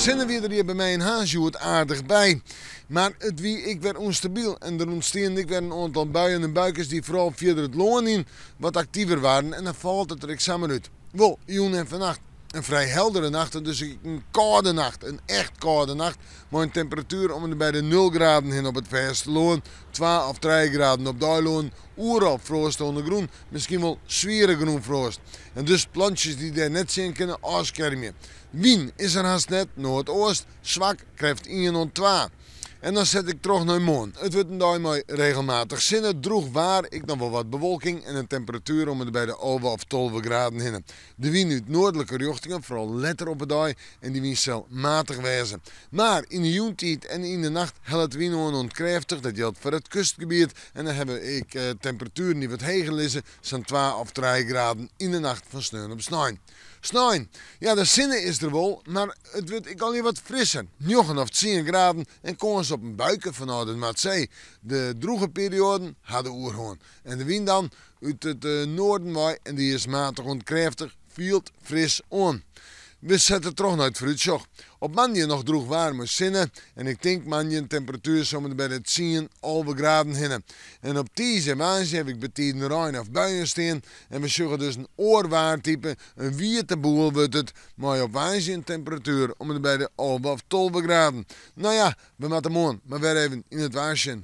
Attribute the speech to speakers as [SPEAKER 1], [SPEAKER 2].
[SPEAKER 1] zinnen weer er hier bij mij in Haasjoerd aardig bij. Maar het wie ik werd onstabiel en er ontstond ik weer een aantal buien en buikers die vooral via het loon in wat actiever waren en dan valt het er examen uit. Wel, joen en vannacht. Een vrij heldere nacht, dus een koude nacht, een echt koude nacht. Maar een temperatuur om er bij de 0 graden heen op het verste loon, 2 of 3 graden op de loon, overal frost onder groen, misschien wel zware groen frost. En dus plantjes die daar net zien kunnen afschermen. Wien is er haast net, noordoost, zwak, krijgt 1 en 2. En dan zet ik terug naar morgen. Het wordt een dag mooi regelmatig zinnen, droeg waar, ik nog wel wat bewolking en een temperatuur om het bij de 11 of 12 graden heen. De wind uit noordelijke richtingen, vooral letter op het dag en die wind zal matig wezen. Maar in de joentijd en in de nacht helpt het wind ontkräftig, dat geldt voor het kustgebied. En dan heb ik temperaturen die wat hoger liggen, zo'n 2 of 3 graden in de nacht van sneeuw op sneeuw. Sneeuw, ja de zinnen is er wel, maar het wordt ik alweer wat frisser. 9 of 10 graden en kans op een buiken vanuit het Maatzee. De droege perioden hadden oerhoorn. En de wind dan uit het noorden waai en die is matig ontkräftig, viel fris aan. We zetten terug naar het fruitsjoch. Op maandag nog droeg warme zinnen en ik denk maandag een temperatuur zometeen bij de 10 graden heen. En op deze en maandag heb ik betiden rein of buien staan en we zoeken dus een oorwaartype, een witte boel wordt het, maar op maandag een temperatuur om het bij de 11 of 12 graden. Nou ja, we moeten morgen maar weer even in het waarsje.